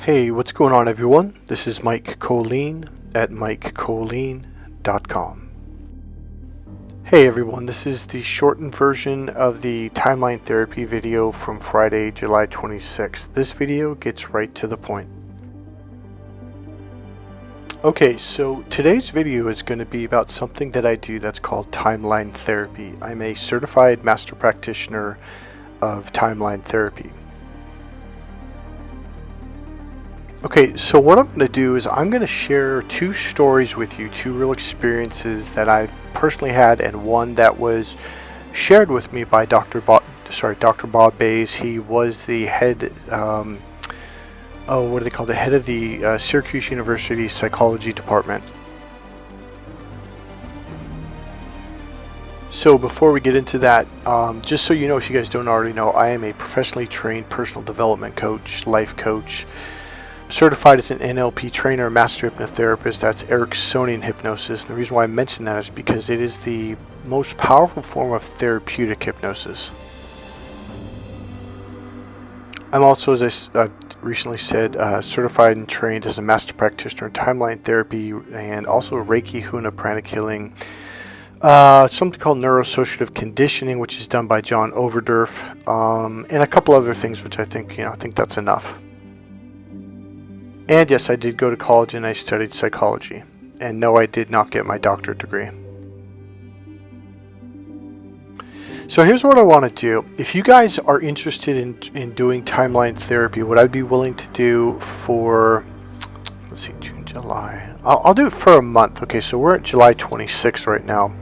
Hey, what's going on, everyone? This is Mike Kollin at MikeKollin.com. Hey everyone, this is the shortened version of the timeline therapy video from Friday, July 26th. This video gets right to the point. Okay, so today's video is going to be about something that I do that's called timeline therapy. I'm a certified master practitioner of timeline therapy. Okay, so what I'm going to do is I'm going to share two stories with you, two real experiences that I've personally had, and one that was shared with me by Dr. Bob Bays. He was the head, the head of the Syracuse University Psychology Department. So before we get into that, just so you know, if you guys don't already know, I am a professionally trained personal development coach, life coach, certified as an NLP trainer, master hypnotherapist. That's Ericksonian hypnosis. And the reason why I mention that is because it is the most powerful form of therapeutic hypnosis. I'm also, as I recently said, certified and trained as a master practitioner in timeline therapy and also Reiki, Huna, Pranic healing. Something called neuro-associative conditioning, which is done by John Overdurf, and a couple other things, which I think that's enough. And yes, I did go to college and I studied psychology. And no, I did not get my doctorate degree. So here's what I want to do. If you guys are interested in doing timeline therapy, what I'd be willing to do for, let's see, June, July. I'll do it for a month. Okay, so we're at July 26th right now.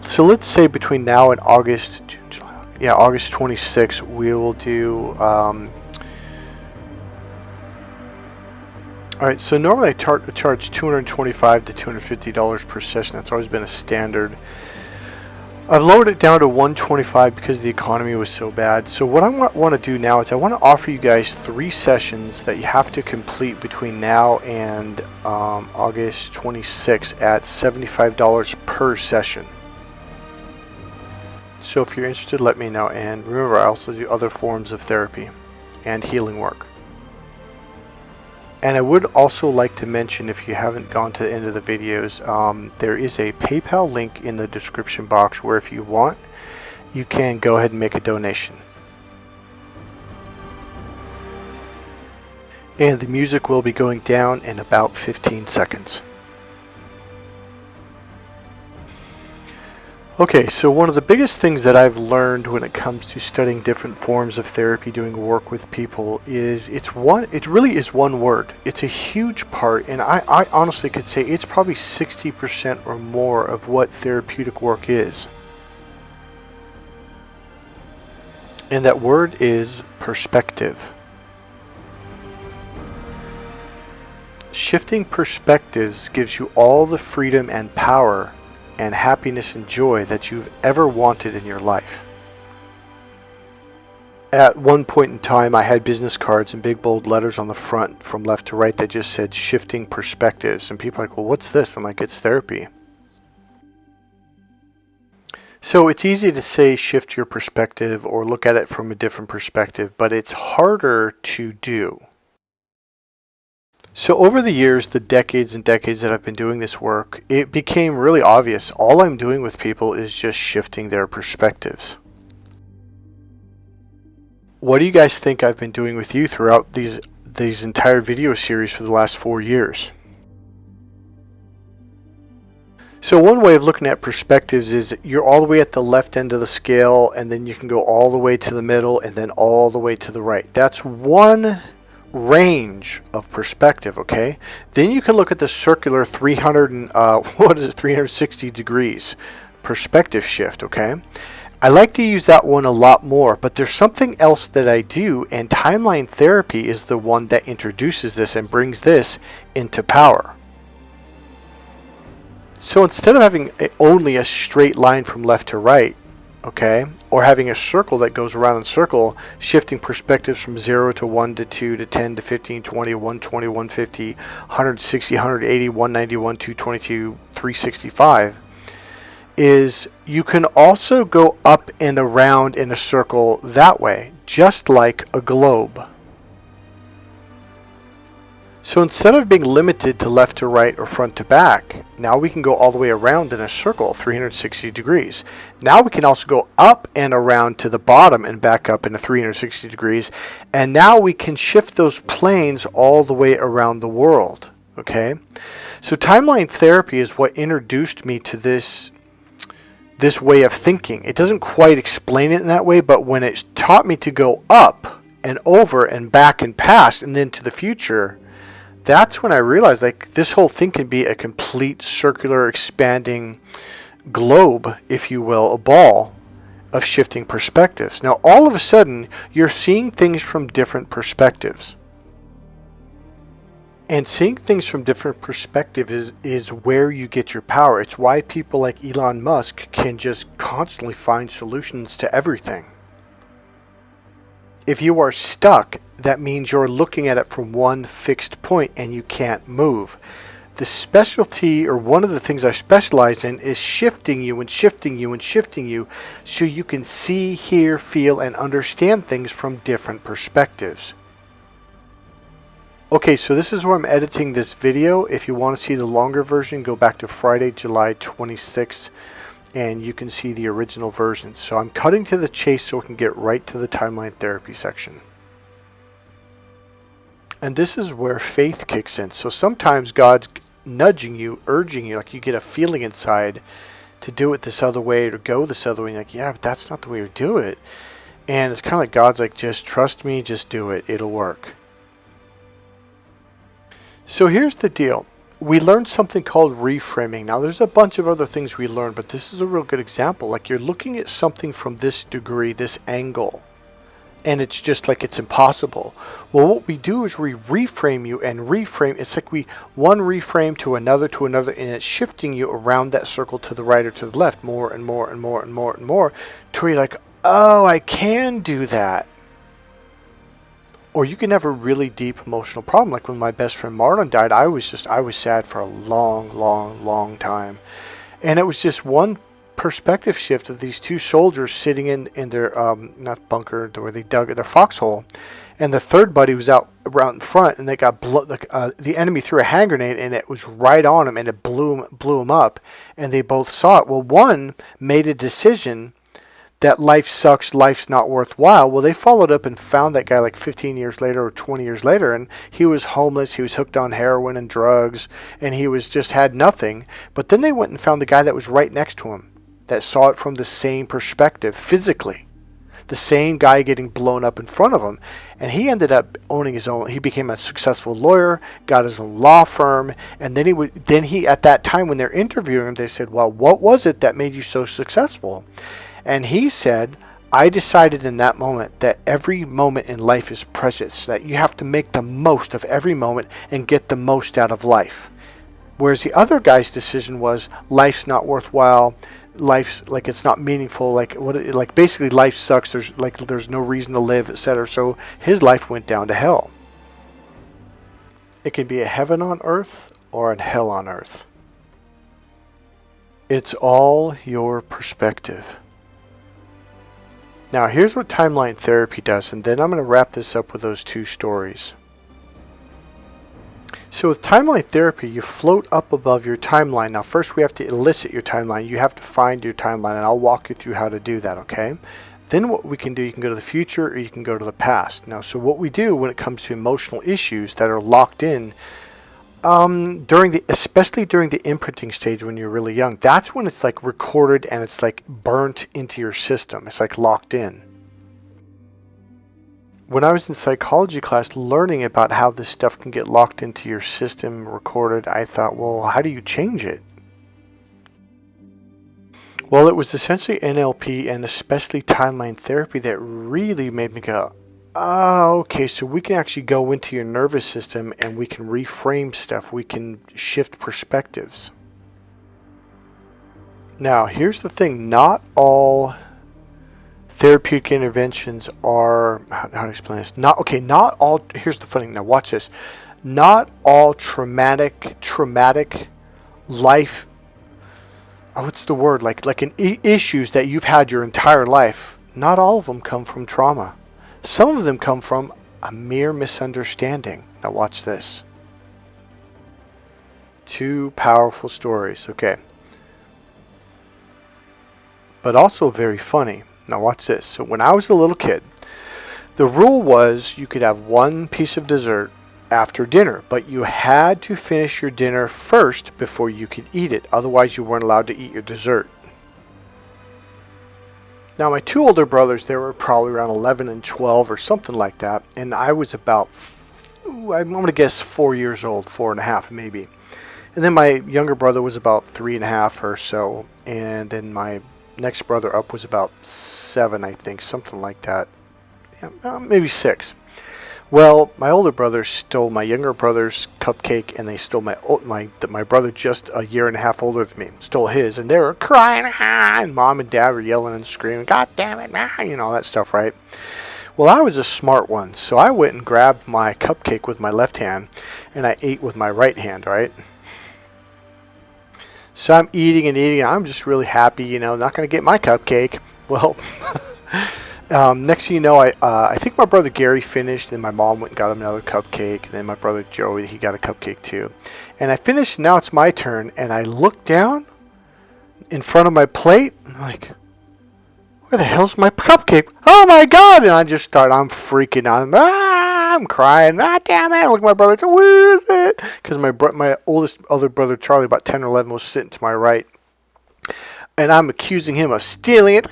So let's say between now and August 26th, we will do... Alright, so normally I charge $225 to $250 per session. That's always been a standard. I've lowered it down to $125 because the economy was so bad. So what I want to do now is I want to offer you guys 3 sessions that you have to complete between now and August 26th at $75 per session. So if you're interested, let me know. And remember, I also do other forms of therapy and healing work. And I would also like to mention, if you haven't gone to the end of the videos, there is a PayPal link in the description box where if you want, you can go ahead and make a donation. And the music will be going down in about 15 seconds. Okay, so one of the biggest things that I've learned when it comes to studying different forms of therapy, doing work with people, is it really is one word. It's a huge part, and I honestly could say it's probably 60% or more of what therapeutic work is. And that word is perspective. Shifting perspectives gives you all the freedom and power and happiness and joy that you've ever wanted in your life. At one point in time, I had business cards in big bold letters on the front from left to right that just said shifting perspectives. And people are like, well, what's this? I'm like, it's therapy. So it's easy to say shift your perspective or look at it from a different perspective, but it's harder to do. So over the years, the decades and decades that I've been doing this work, it became really obvious. All I'm doing with people is just shifting their perspectives. What do you guys think I've been doing with you throughout these entire video series for the last 4 years? So one way of looking at perspectives is you're all the way at the left end of the scale, and then you can go all the way to the middle, and then all the way to the right. That's one range of perspective, okay? Then you can look at the circular 360 degrees perspective shift, okay? I like to use that one a lot more, but there's something else that I do, and timeline therapy is the one that introduces this and brings this into power. So instead of having only a straight line from left to right, okay, or having a circle that goes around in circle, shifting perspectives from 0 to 1 to 2 to 10 to 15, 20, 120, 150, 160, 180, 191, 222, 365, is you can also go up and around in a circle that way, just like a globe. So instead of being limited to left to right or front to back, now we can go all the way around in a circle, 360 degrees. Now we can also go up and around to the bottom and back up in a 360 degrees. And now we can shift those planes all the way around the world. Okay? So timeline therapy is what introduced me to this way of thinking. It doesn't quite explain it in that way, but when it taught me to go up and over and back and past and then to the future, that's when I realized like this whole thing can be a complete circular expanding globe, if you will, a ball of shifting perspectives. Now all of a sudden you're seeing things from different perspectives. And seeing things from different perspectives is where you get your power. It's why people like Elon Musk can just constantly find solutions to everything. If you are stuck, that means you're looking at it from one fixed point and you can't move. The specialty, or one of the things I specialize in, is shifting you and shifting you and shifting you so you can see, hear, feel, and understand things from different perspectives. Okay, so this is where I'm editing this video. If you want to see the longer version, go back to Friday, July 26th, and you can see the original version. So I'm cutting to the chase so we can get right to the timeline therapy section. And this is where faith kicks in. So sometimes God's nudging you, urging you, like you get a feeling inside to do it this other way or to go this other way. And you're like, yeah, but that's not the way to do it. And it's kind of like God's like, just trust me, just do it. It'll work. So here's the deal. We learned something called reframing. Now there's a bunch of other things we learned, but this is a real good example. Like you're looking at something from this degree, this angle, and it's just like it's impossible. Well, what we do is we reframe you and reframe. It's like one reframe to another, and it's shifting you around that circle to the right or to the left more and more and more and more and more to where you're like, oh, I can do that. Or you can have a really deep emotional problem. Like when my best friend Marlon died, I was sad for a long time. And it was just one perspective shift of these two soldiers sitting in their, not bunker, where they dug their foxhole. And the third buddy was out in front, and they got the enemy threw a hand grenade, and it was right on him, and it blew him up. And they both saw it. Well, one made a decision that life sucks, life's not worthwhile. Well, they followed up and found that guy like 15 years later or 20 years later, and he was homeless, he was hooked on heroin and drugs, and he was just had nothing. But then they went and found the guy that was right next to him, that saw it from the same perspective, physically. The same guy getting blown up in front of him. And he ended up owning his own, he became a successful lawyer, got his own law firm, and then he at that time when they're interviewing him, they said, well, what was it that made you so successful? And he said, I decided in that moment that every moment in life is precious, that you have to make the most of every moment and get the most out of life. Whereas the other guy's decision was, life's not worthwhile, life's like it's not meaningful, like basically life sucks, there's no reason to live, etc. So his life went down to hell. It can be a heaven on earth or a hell on earth. It's all your perspective. Now, here's what timeline therapy does, and then I'm going to wrap this up with those two stories. So with timeline therapy, you float up above your timeline. Now, first we have to elicit your timeline. You have to find your timeline, and I'll walk you through how to do that, okay? Then what we can do, you can go to the future or you can go to the past. Now, so what we do when it comes to emotional issues that are locked in, especially during the imprinting stage when you're really young, that's when it's like recorded and it's like burnt into your system. It's like locked in. When I was in psychology class learning about how this stuff can get locked into your system, recorded, I thought, well, how do you change it? Well, it was essentially NLP and especially timeline therapy that really made me go, oh, okay, so we can actually go into your nervous system and we can reframe stuff. We can shift perspectives. Now, here's the thing. Not all therapeutic interventions are, how to explain this? Not all, here's the funny thing. Now, watch this. Not all traumatic life, what's the word? Issues that you've had your entire life, not all of them come from trauma. Some of them come from a mere misunderstanding. Now watch this. Two powerful stories. Okay. But also very funny. Now watch this. So when I was a little kid, the rule was you could have one piece of dessert after dinner, but you had to finish your dinner first before you could eat it. Otherwise, you weren't allowed to eat your dessert. Now, my two older brothers, they were probably around 11 and 12 or something like that, and I was about, I'm going to guess 4 years old, 4.5 maybe. And then my younger brother was about 3.5 or so, and then my next brother up was about 7, I think, something like that. Yeah, maybe 6. Well, my older brother stole my younger brother's cupcake, and they stole my brother just a year and a half older than me, stole his, and they were crying, and mom and dad were yelling and screaming, God damn it, all that stuff, right? Well, I was a smart one, so I went and grabbed my cupcake with my left hand, and I ate with my right hand, right? So I'm eating and eating, and I'm just really happy, not going to get my cupcake. Well, next thing you know, I think my brother Gary finished, and my mom went and got him another cupcake, and then my brother Joey, he got a cupcake too. And I finished, and now it's my turn, and I look down in front of my plate, and I'm like, where the hell's my cupcake? Oh my God! And I'm freaking out. I'm crying. Damn it! I look at my brother, where is it? Because my older brother Charlie, about 10 or 11, was sitting to my right. And I'm accusing him of stealing it.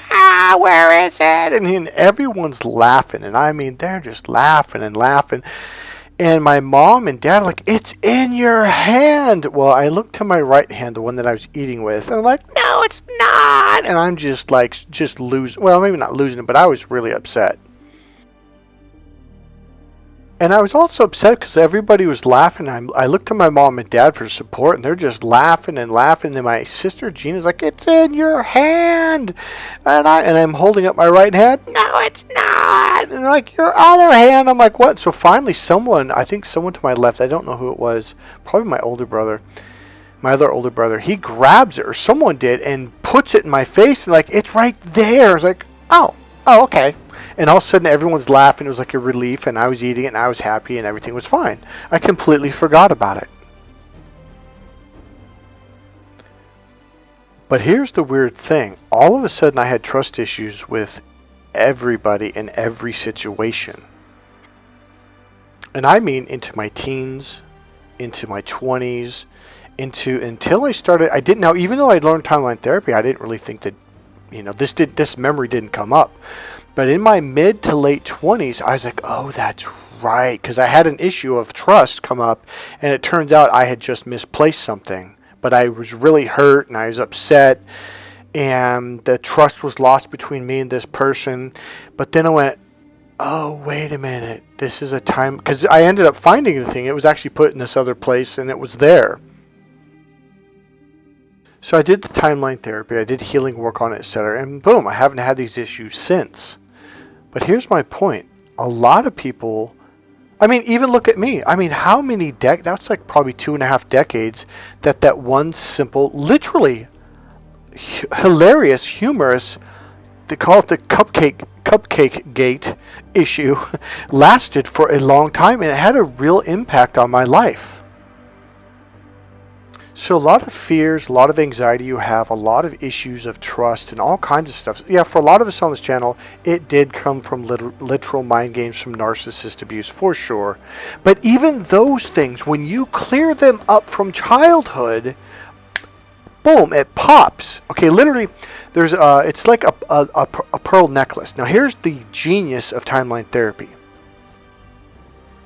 Where is it? And everyone's laughing. And I mean, they're just laughing and laughing. And my mom and dad are like, it's in your hand. Well, I look to my right hand, the one that I was eating with. And I'm like, no, it's not. And I'm just losing. Well, maybe not losing it, but I was really upset. And I was also upset because everybody was laughing. I looked to my mom and dad for support, and they're just laughing and laughing. And my sister Gina's like, "It's in your hand," and I'm holding up my right hand. No, it's not. And they're like, your other hand. I'm like, what? So finally, I think someone to my left, I don't know who it was, probably my older brother, my other older brother. He grabs it, or someone did, and puts it in my face, and like, it's right there. I was like, oh, okay. And all of a sudden, everyone's laughing. It was like a relief, and I was eating it, and I was happy, and everything was fine. I completely forgot about it. But here's the weird thing. All of a sudden, I had trust issues with everybody in every situation. And I mean into my teens, into my 20s, until I started, even though I learned timeline therapy, I didn't really think that, this memory didn't come up. But in my mid to late 20s, I was like, oh, that's right. Because I had an issue of trust come up, and it turns out I had just misplaced something. But I was really hurt, and I was upset, and the trust was lost between me and this person. But then I went, oh, wait a minute. This is a time, because I ended up finding the thing. It was actually put in this other place, and it was there. So I did the timeline therapy, I did healing work on it, etc. And boom, I haven't had these issues since. But here's my point. A lot of people, even look at me. How many that's like probably 2.5 decades that one simple, literally hilarious, humorous, they call it the cupcake gate issue, lasted for a long time, and it had a real impact on my life. So a lot of fears, a lot of anxiety you have, a lot of issues of trust and all kinds of stuff. Yeah, for a lot of us on this channel, it did come from literal mind games from narcissist abuse, for sure. But even those things, when you clear them up from childhood, boom, it pops. Okay, literally, there's it's like a pearl necklace. Now here's the genius of timeline therapy.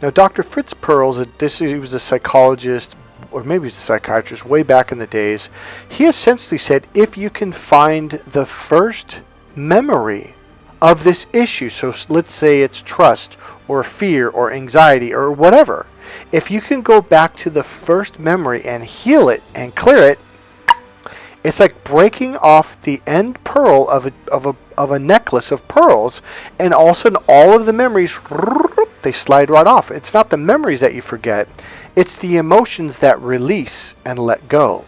Now Dr. Fritz Perls, he was a psychologist, or maybe it's a psychiatrist, way back in the days. He essentially said, if you can find the first memory of this issue, so let's say it's trust or fear or anxiety or whatever, if you can go back to the first memory and heal it and clear it, it's like breaking off the end pearl of a necklace of pearls, and all of a sudden all of the memories, they slide right off. It's not the memories that you forget, it's the emotions that release and let go.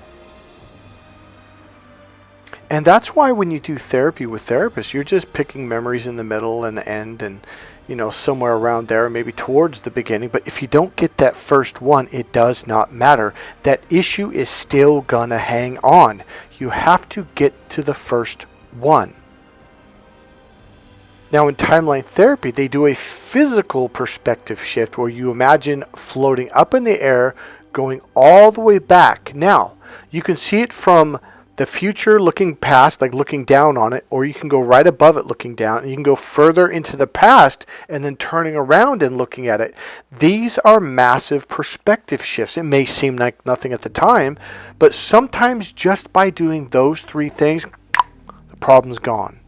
And that's why when you do therapy with therapists, you're just picking memories in the middle and the end and, somewhere around there, maybe towards the beginning. But if you don't get that first one, it does not matter. That issue is still gonna hang on. You have to get to the first one. Now in timeline therapy, they do a physical perspective shift where you imagine floating up in the air, going all the way back. Now, you can see it from the future looking past, like looking down on it, or you can go right above it looking down, and you can go further into the past and then turning around and looking at it. These are massive perspective shifts. It may seem like nothing at the time, but sometimes just by doing those three things, the problem's gone.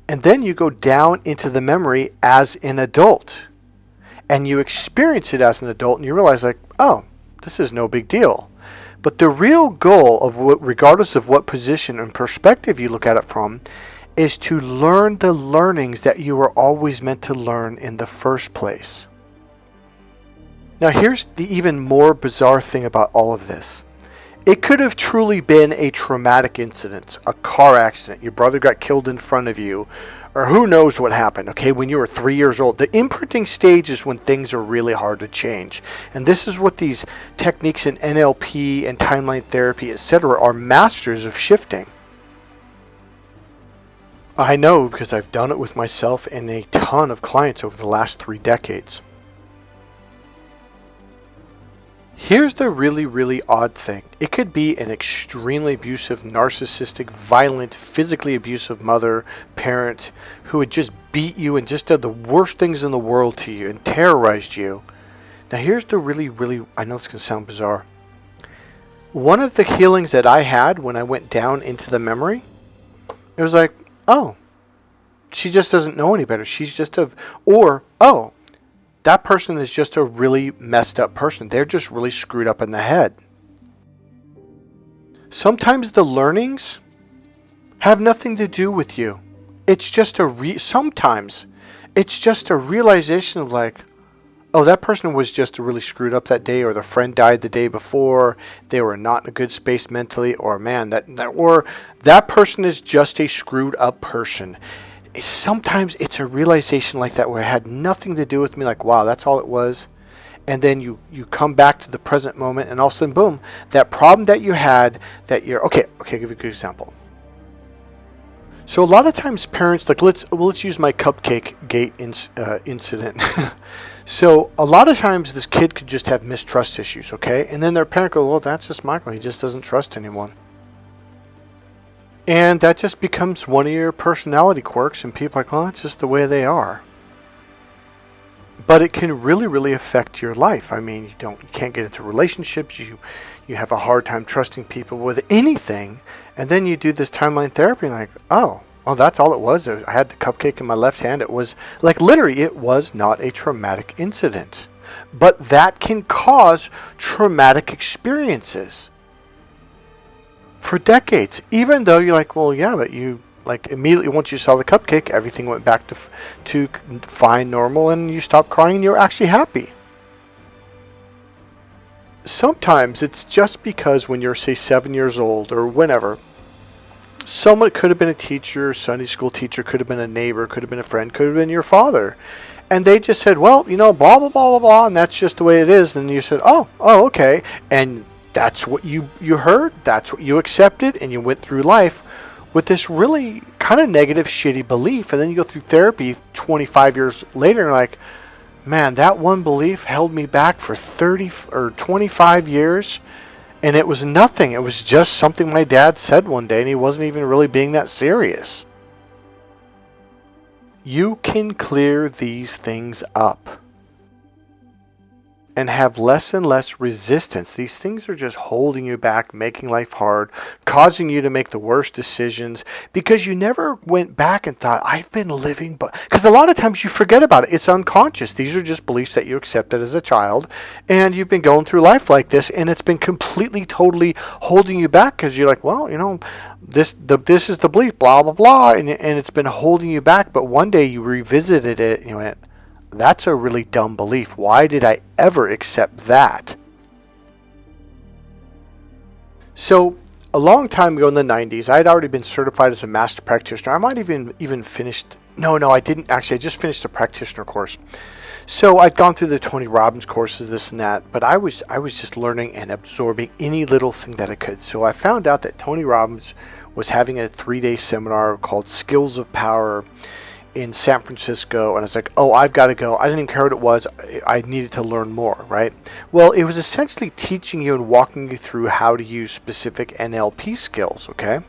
And then you go down into the memory as an adult. And you experience it as an adult and you realize like, oh, this is no big deal. But the real goal of regardless of what position and perspective you look at it from, is to learn the learnings that you were always meant to learn in the first place. Now here's the even more bizarre thing about all of this. It could have truly been a traumatic incident, a car accident, your brother got killed in front of you, or who knows what happened, okay, when you were 3 years old. The imprinting stage is when things are really hard to change. And this is what these techniques in NLP and timeline therapy, etc., are masters of shifting. I know because I've done it with myself and a ton of clients over the last 3 decades. Here's the really, really odd thing. It could be an extremely abusive, narcissistic, violent, physically abusive mother, parent, who had just beat you and just did the worst things in the world to you and terrorized you. Now here's the really, really, I know this can sound bizarre. One of the healings that I had when I went down into the memory, it was like, oh, she just doesn't know any better. She's just oh, that person is just a really messed up person. They're just really screwed up in the head. Sometimes the learnings have nothing to do with you. It's just sometimes it's just a realization of like, oh, that person was just really screwed up that day, or the friend died the day before, they were not in a good space mentally, or man, that person is just a screwed up person. Sometimes it's a realization like that where it had nothing to do with me, like, wow, that's all it was. And then you come back to the present moment and all of a sudden, boom, that problem that you had, that you're, okay, I'll give you a good example. So a lot of times parents, like, let's use my cupcake gate incident. So a lot of times this kid could just have mistrust issues, okay? And then their parent goes, well, that's just Michael, he just doesn't trust anyone. And that just becomes one of your personality quirks, and people are like, well, that's just the way they are. But it can really, really affect your life. I mean, you can't get into relationships. You have a hard time trusting people with anything. And then you do this timeline therapy, and like, oh, that's all it was. I had the cupcake in my left hand. It was like, literally, it was not a traumatic incident. But that can cause traumatic experiences for decades, even though you're like, well, yeah, but you, like, immediately once you saw the cupcake, everything went back to fine, normal, and you stopped crying and you're actually happy. Sometimes it's just because when you're, say, 7 years old or whenever, someone could have been a teacher, Sunday school teacher, could have been a neighbor, could have been a friend, could have been your father, and they just said, well, blah, blah, blah, blah, blah, and that's just the way it is. And you said, oh, okay, and that's what you heard, that's what you accepted, and you went through life with this really kind of negative, shitty belief. And then you go through therapy 25 years later, and you're like, man, that one belief held me back for 30 or 25 years, and it was nothing. It was just something my dad said one day, and he wasn't even really being that serious. You can clear these things up and have less and less resistance. These things are just holding you back, making life hard, causing you to make the worst decisions because you never went back and thought, I've been living, but because a lot of times you forget about it. It's unconscious. These are just beliefs that you accepted as a child, and you've been going through life like this, and it's been completely, totally holding you back because you're like, well, this is the belief, blah, blah, blah, and it's been holding you back. But one day you revisited it and you went, that's a really dumb belief. Why did I ever accept that? So a long time ago in the 90s, I had already been certified as a master practitioner. I might even finished. No, I didn't actually. I just finished a practitioner course. So I'd gone through the Tony Robbins courses, this and that, but I was just learning and absorbing any little thing that I could. So I found out that Tony Robbins was having a 3-day seminar called Skills of Power in San Francisco, and I was like, oh, I've got to go. I didn't even care what it was. I needed to learn more, right? Well, it was essentially teaching you and walking you through how to use specific NLP skills, okay?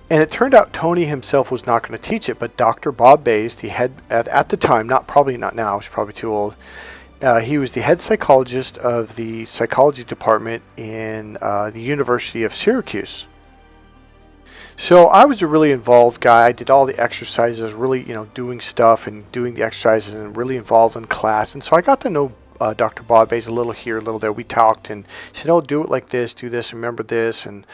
And it turned out Tony himself was not going to teach it, but Dr. Bob Bays, the head, at the time, probably not now, he's probably too old, he was the head psychologist of the psychology department in the University of Syracuse. So I was a really involved guy. I did all the exercises, really, doing stuff and doing the exercises and really involved in class. And so I got to know Dr. Bob Bays a little here, a little there. We talked and he said, oh, do it like this, do this, remember this. And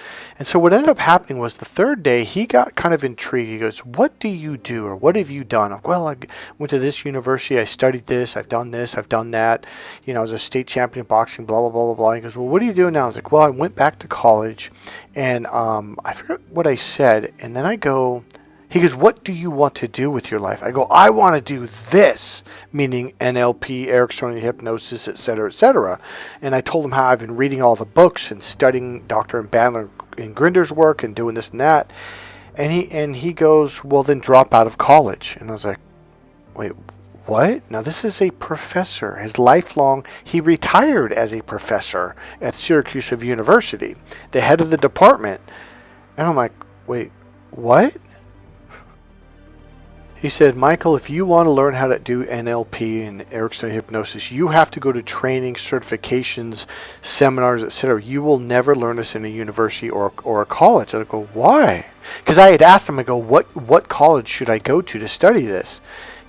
so what ended up happening was the third day, he got kind of intrigued. He goes, what do you do or what have you done? Well, I went to this university. I studied this. I've done this. I've done that. I was a state champion in boxing, blah, blah, blah, blah, blah. He goes, well, what are you doing now? I was like, well, I went back to college and I forget what I said. And then he goes, what do you want to do with your life? I go, I want to do this, meaning NLP, Ericksonian hypnosis, etc., etc. And I told him how I've been reading all the books and studying Dr. Bandler and Grinder's work and doing this and that. And he goes, well, then drop out of college. And I was like, wait, what? Now, this is a professor. He retired as a professor at Syracuse University, the head of the department. And I'm like, wait, what? He said, Michael, if you want to learn how to do NLP and Ericksonian hypnosis, you have to go to training, certifications, seminars, etc. You will never learn this in a university or a college. I go, why? Because I had asked him, I go, what college should I go to study this?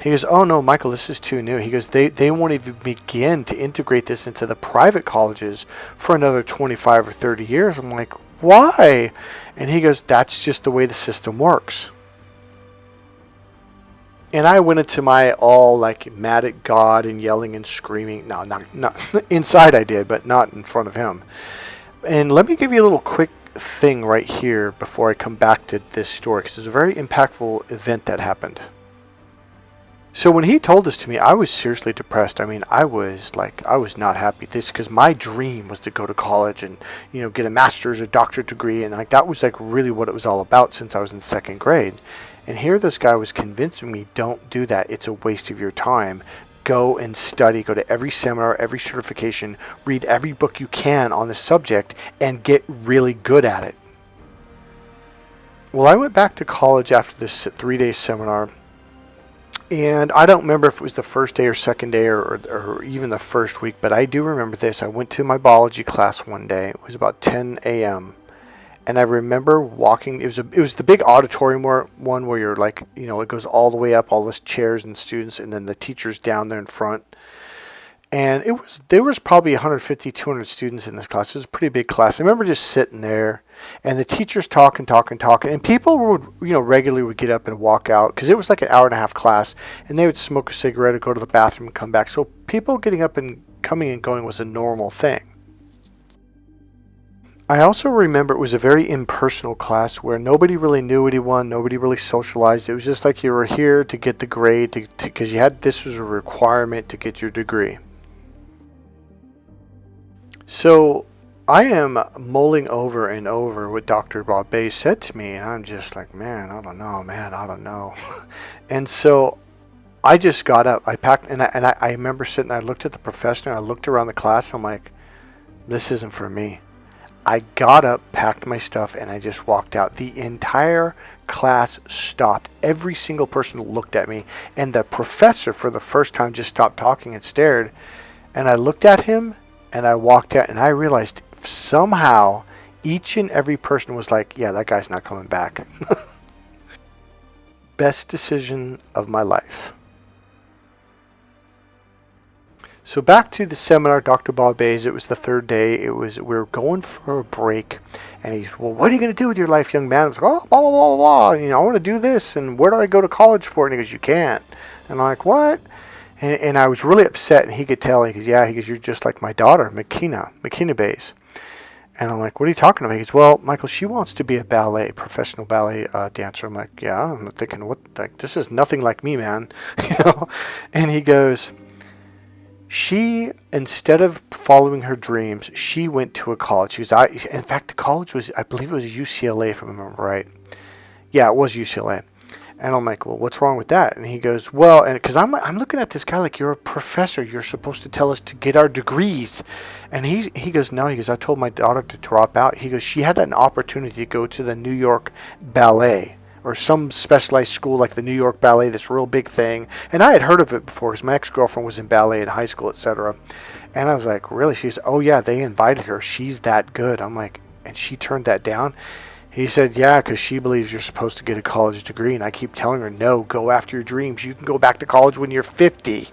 He goes, oh no, Michael, this is too new. He goes, they won't even begin to integrate this into the private colleges for another 25 or 30 years. I'm like, why? And he goes, that's just the way the system works. And I went into my all mad at God and yelling and screaming. No, not inside I did, but not in front of him. And let me give you a little quick thing right here before I come back to this story, because it's a very impactful event that happened. So when he told this to me, I was seriously depressed. I mean, I was not happy. Because my dream was to go to college and, get a master's or doctorate degree. And that was really what it was all about since I was in second grade. And here this guy was convincing me, don't do that. It's a waste of your time. Go and study. Go to every seminar, every certification. Read every book you can on the subject and get really good at it. Well, I went back to college after this 3-day seminar. And I don't remember if it was the first day or second day or even the first week, but I do remember this. I went to my biology class one day. It was about 10 a.m. And I remember walking. It was the big auditorium one where you're it goes all the way up, all those chairs and students, and then the teachers down there in front. And there was probably 150, 200 students in this class. It was a pretty big class. I remember just sitting there, and the teachers talking, and people would regularly would get up and walk out because it was like an hour and a half class, and they would smoke a cigarette or go to the bathroom and come back. So people getting up and coming and going was a normal thing. I also remember it was a very impersonal class where nobody really knew anyone, nobody really socialized. It was just like you were here to get the grade because this was a requirement to get your degree. So I am mulling over and over what Dr. Bob Bays said to me, and I'm just like, I don't know. And so I just got up, I packed, and I remember sitting there, I looked at the professor, and I looked around the class, and I'm like, this isn't for me. I got up, packed my stuff, and I just walked out. The entire class stopped. Every single person looked at me, and the professor, for the first time, just stopped talking and stared. And I looked at him, and I walked out, and I realized somehow each and every person was like, yeah, that guy's not coming back. Best decision of my life. So back to the seminar, Dr. Bob Bays, it was the third day. We were going for a break, and he's, well, what are you going to do with your life, young man? I was like, oh, blah, blah, blah, blah. I want to do this, and where do I go to college for? And he goes, you can't. And I'm like, what? And I was really upset, and he could tell. He goes, you're just like my daughter, McKenna Bays. And I'm like, what are you talking about? He goes, well, Michael, she wants to be a professional ballet dancer. I'm like, yeah. I'm thinking, what? Like, this is nothing like me, man. And he goes, she, instead of following her dreams, she went to a college. In fact, the college was, I believe it was UCLA, if I remember right. Yeah, it was UCLA. And I'm like, well, what's wrong with that? And he goes, well, and because I'm looking at this guy like, you're a professor. You're supposed to tell us to get our degrees. And he goes, no. He goes, I told my daughter to drop out. He goes, she had an opportunity to go to the New York Ballet or some specialized school like the New York Ballet, this real big thing. And I had heard of it before because my ex-girlfriend was in ballet in high school, etc. And I was like, really? She's, oh, yeah, they invited her. She's that good. I'm like, and she turned that down? He said, yeah, because she believes you're supposed to get a college degree. And I keep telling her, no, go after your dreams. You can go back to college when you're 50.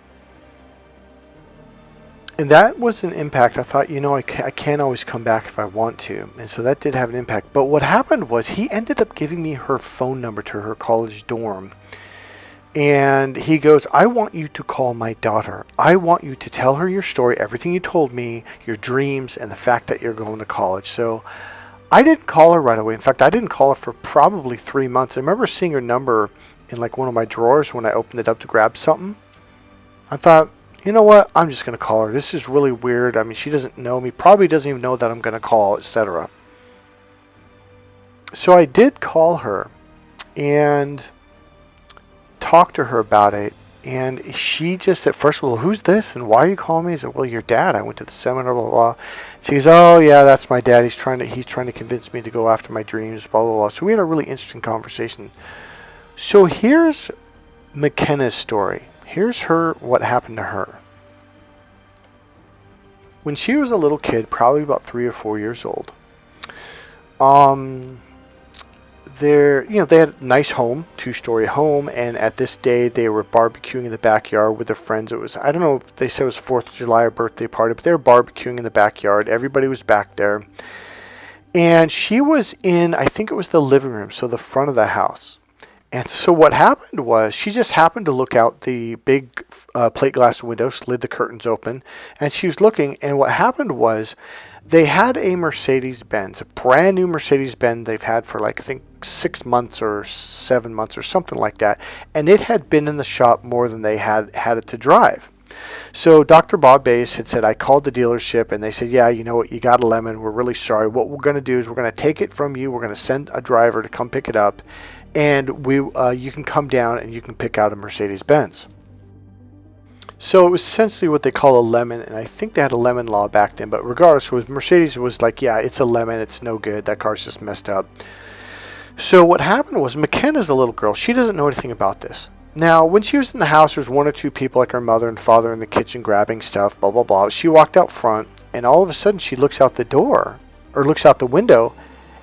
And that was an impact. I thought, I can't always come back if I want to. And so that did have an impact. But what happened was he ended up giving me her phone number to her college dorm. And he goes, I want you to call my daughter. I want you to tell her your story, everything you told me, your dreams, and the fact that you're going to college. So I didn't call her right away. In fact, I didn't call her for probably 3 months. I remember seeing her number in like one of my drawers when I opened it up to grab something. I thought, you know what? I'm just going to call her. This is really weird. I mean, she doesn't know me. Probably doesn't even know that I'm going to call, etc. So I did call her and talked to her about it. And she just at first, well, who's this? And why are you calling me? I said, well, your dad. I went to the seminar, blah, blah, blah. She goes, oh, yeah, that's my dad. He's trying to convince me to go after my dreams, blah, blah, blah. So we had a really interesting conversation. So here's McKenna's story. Here's what happened to her. When she was a little kid, probably about 3 or 4 years old, they had a nice home, 2-story home, and at this day they were barbecuing in the backyard with their friends. It was, I don't know if they said it was 4th of July or birthday party, but they were barbecuing in the backyard. Everybody was back there. And she was in, I think it was the living room, so the front of the house. And so what happened was she just happened to look out the big plate glass window, slid the curtains open, and she was looking, and what happened was they had a Mercedes-Benz, a brand new Mercedes-Benz they've had for like, I think 6 months or 7 months or something like that. And it had been in the shop more than they had it to drive. So Dr. Bob Bays had said, I called the dealership and they said, yeah, you know what, you got a lemon. We're really sorry. What we're going to do is we're going to take it from you. We're going to send a driver to come pick it up. And you can come down and you can pick out a Mercedes-Benz. So it was essentially what they call a lemon, and I think they had a lemon law back then, but regardless, Mercedes was like, yeah, it's a lemon, it's no good, that car's just messed up. So what happened was, McKenna's a little girl, she doesn't know anything about this. Now, when she was in the house, there's 1 or 2 people like her mother and father in the kitchen grabbing stuff, blah, blah, blah. She walked out front, and all of a sudden she looks out the door, or looks out the window,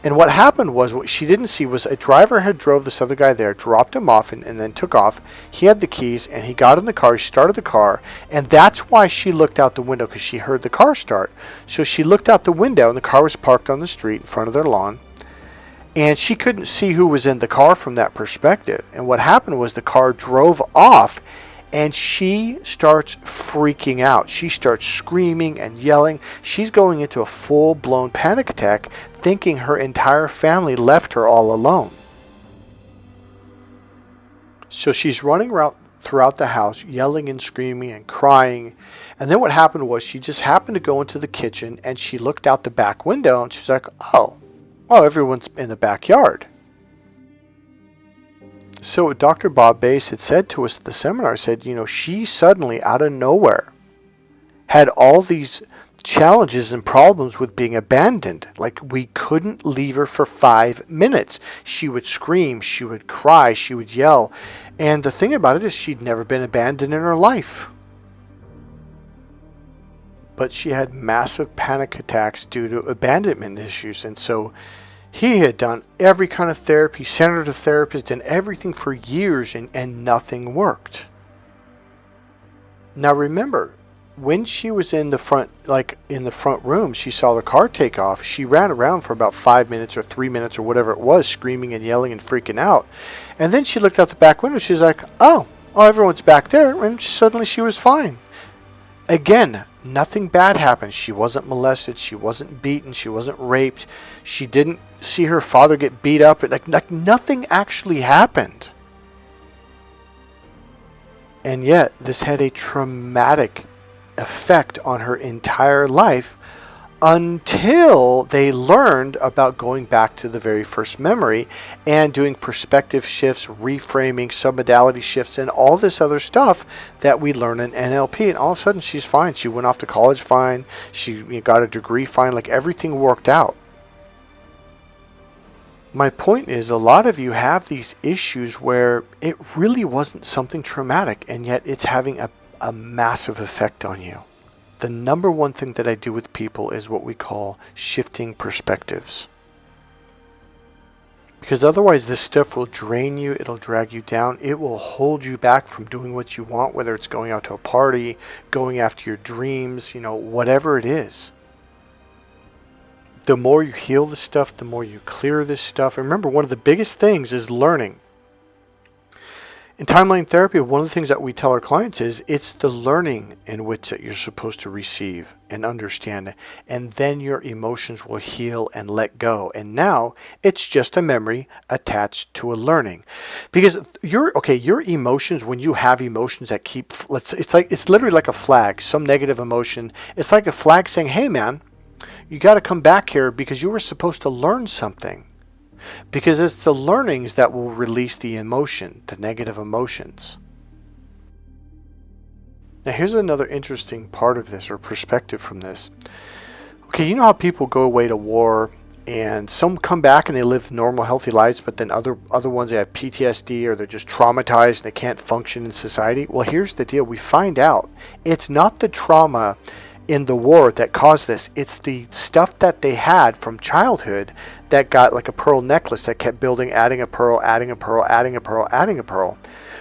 and what happened was, what she didn't see was a driver had drove this other guy there, dropped him off, and then took off. He had the keys, and he got in the car, he started the car, and that's why she looked out the window, because she heard the car start. So she looked out the window, and the car was parked on the street in front of their lawn, and she couldn't see who was in the car from that perspective. And what happened was the car drove off, and she starts freaking out. She starts screaming and yelling. She's going into a full-blown panic attack, thinking her entire family left her all alone. So she's running around throughout the house, yelling and screaming and crying. And then what happened was she just happened to go into the kitchen, and she looked out the back window, and she's like, oh, everyone's in the backyard. So Dr. Bob Bays had said to us at the seminar, said, she suddenly, out of nowhere, had all these challenges and problems with being abandoned. Like, we couldn't leave her for 5 minutes. She would scream, she would cry, she would yell. And the thing about it is she'd never been abandoned in her life. But she had massive panic attacks due to abandonment issues. And so he had done every kind of therapy, sent her to therapists, and everything for years, and nothing worked. Now remember, when she was in the front room, she saw the car take off. She ran around for about 5 minutes or 3 minutes or whatever it was, screaming and yelling and freaking out. And then she looked out the back window. She's like, oh, everyone's back there. And suddenly she was fine. Again, Nothing bad happened. She wasn't molested. She wasn't beaten. She wasn't raped. She didn't see her father get beat up. Like nothing actually happened. And yet, this had a traumatic effect on her entire life until they learned about going back to the very first memory and doing perspective shifts, reframing, submodality shifts, and all this other stuff that we learn in NLP. And all of a sudden, she's fine. She went off to college fine. She got a degree fine. Like everything worked out. My point is, a lot of you have these issues where it really wasn't something traumatic, and yet it's having a massive effect on you. The number one thing that I do with people is what we call shifting perspectives. Because otherwise this stuff will drain you, it'll drag you down, it will hold you back from doing what you want, whether it's going out to a party, going after your dreams, whatever it is. The more you heal this stuff, the more you clear this stuff. And remember, one of the biggest things is learning. In timeline therapy, one of the things that we tell our clients is it's the learning in which that you're supposed to receive and understand, and then your emotions will heal and let go. And now it's just a memory attached to a learning. Because your emotions, when you have emotions that keep, it's literally like a flag, some negative emotion. It's like a flag saying, hey man, you got to come back here because you were supposed to learn something. Because it's the learnings that will release the emotion, the negative emotions. Now here's another interesting part of this, or perspective from this. Okay, you know how people go away to war and some come back and they live normal, healthy lives, but then other ones, they have PTSD or they're just traumatized and they can't function in society? Well, here's the deal. We find out it's not the trauma in the war that caused this. It's the stuff that they had from childhood that got like a pearl necklace that kept building, adding a pearl, adding a pearl, adding a pearl, adding a pearl.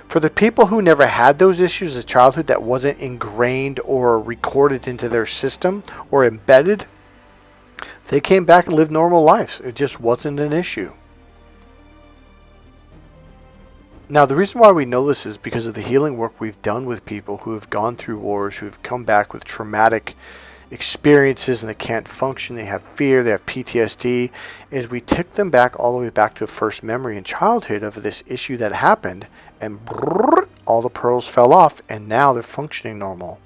For the people who never had those issues as childhood, that wasn't ingrained or recorded into their system or embedded, they came back and lived normal lives. It just wasn't an issue. Now, the reason why we know this is because of the healing work we've done with people who have gone through wars, who have come back with traumatic experiences and they can't function, they have fear, they have PTSD, is we took them back all the way back to a first memory in childhood of this issue that happened, and brrr, all the pearls fell off, and now they're functioning normal.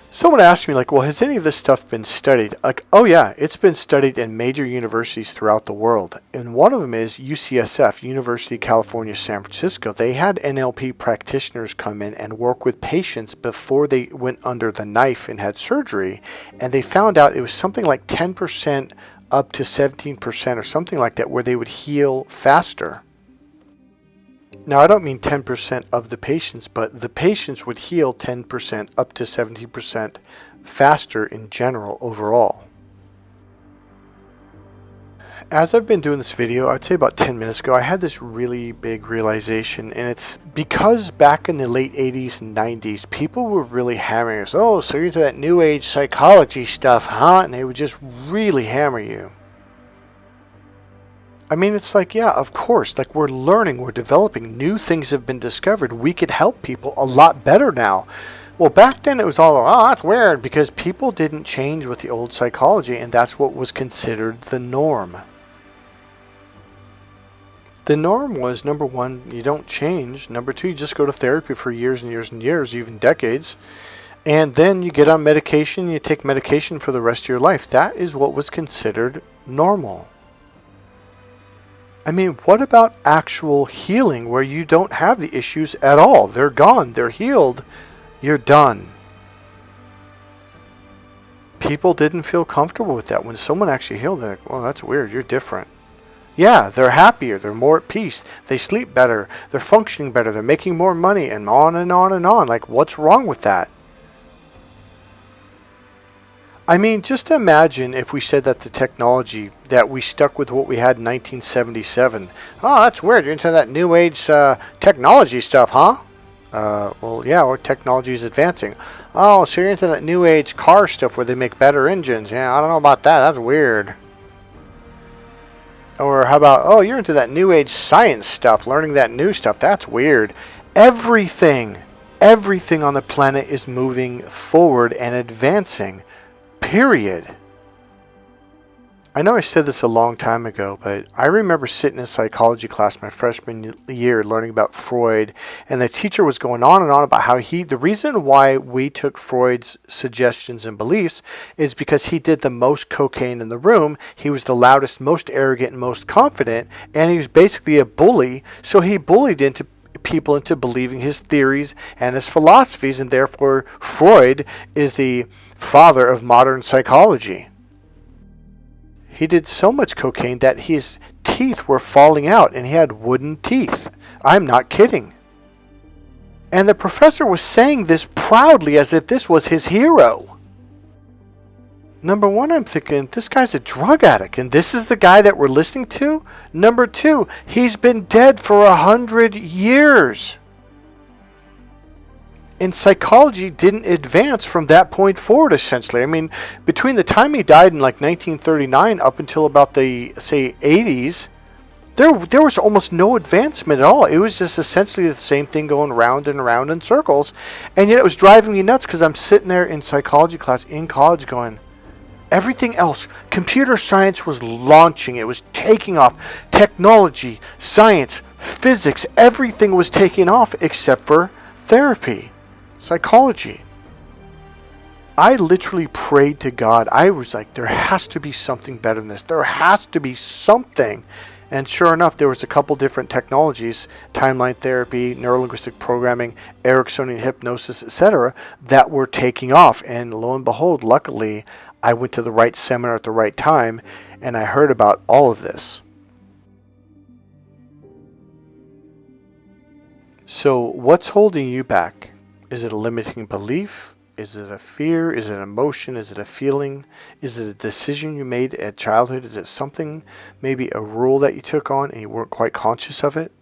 Someone asked me, like, well, has any of this stuff been studied? Like, oh yeah, it's been studied in major universities throughout the world. And one of them is UCSF, University of California, San Francisco. They had NLP practitioners come in and work with patients before they went under the knife and had surgery. And they found out it was something like 10% up to 17% or something like that, where they would heal faster. Now, I don't mean 10% of the patients, but the patients would heal 10% up to 70% faster in general overall. As I've been doing this video, I'd say about 10 minutes ago, I had this really big realization, and it's because back in the late 80s and 90s, people were really hammering us. Oh, so you're into that new age psychology stuff, huh? And they would just really hammer you. I mean, it's like, yeah, of course, like we're learning, we're developing, new things have been discovered. We could help people a lot better now. Well, back then it was all, oh, that's weird, because people didn't change with the old psychology, and that's what was considered the norm. The norm was, number one, you don't change. Number two, you just go to therapy for years and years and years, even decades. And then you get on medication, you take medication for the rest of your life. That is what was considered normal. I mean, what about actual healing where you don't have the issues at all? They're gone. They're healed. You're done. People didn't feel comfortable with that. When someone actually healed, they're like, well, that's weird. You're different. Yeah, they're happier. They're more at peace. They sleep better. They're functioning better. They're making more money, and on and on and on. Like, what's wrong with that? I mean, just imagine if we said that the technology, that we stuck with what we had in 1977. Oh, that's weird. You're into that new age technology stuff, huh? Well, yeah, our technology is advancing. Oh, so you're into that new age car stuff where they make better engines. Yeah, I don't know about that. That's weird. Or how about, oh, you're into that new age science stuff, learning that new stuff. That's weird. Everything Everything on the planet is moving forward and advancing. Period. I know I said this a long time ago, but I remember sitting in psychology class my freshman year learning about Freud, and the teacher was going on and on about how the reason why we took Freud's suggestions and beliefs is because he did the most cocaine in the room, he was the loudest, most arrogant, and most confident, and he was basically a bully, so he bullied people into believing his theories and his philosophies, and therefore Freud is the father of modern psychology. He did so much cocaine that his teeth were falling out and he had wooden teeth. I'm not kidding. And the professor was saying this proudly as if this was his hero. Number one, I'm thinking, this guy's a drug addict and this is the guy that we're listening to? Number two, he's been dead for 100 years. And psychology didn't advance from that point forward, essentially. I mean, between the time he died in like 1939 up until about the, say, 80s, there was almost no advancement at all. It was just essentially the same thing going round and round in circles. And yet it was driving me nuts because I'm sitting there in psychology class in college going, everything else, computer science was launching. It was taking off. Technology, science, physics, everything was taking off except for therapy. Psychology. I literally prayed to God. I was like, there has to be something better than this. There has to be something. And sure enough, there was a couple different technologies, timeline therapy, neuro-linguistic programming, Ericksonian hypnosis, etc., that were taking off. And lo and behold, luckily, I went to the right seminar at the right time, and I heard about all of this. So what's holding you back? Is it a limiting belief? Is it a fear? Is it an emotion? Is it a feeling? Is it a decision you made at childhood? Is it something, maybe a rule that you took on and you weren't quite conscious of it?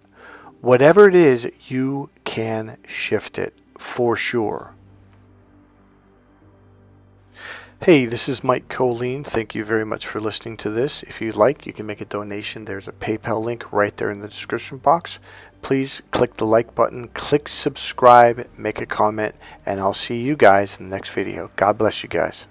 Whatever it is, you can shift it for sure. Hey, this is Mike Kollin. Thank you very much for listening to this. If you'd like, you can make a donation. There's a PayPal link right there in the description box. Please click the like button, click subscribe, make a comment, and I'll see you guys in the next video. God bless you guys.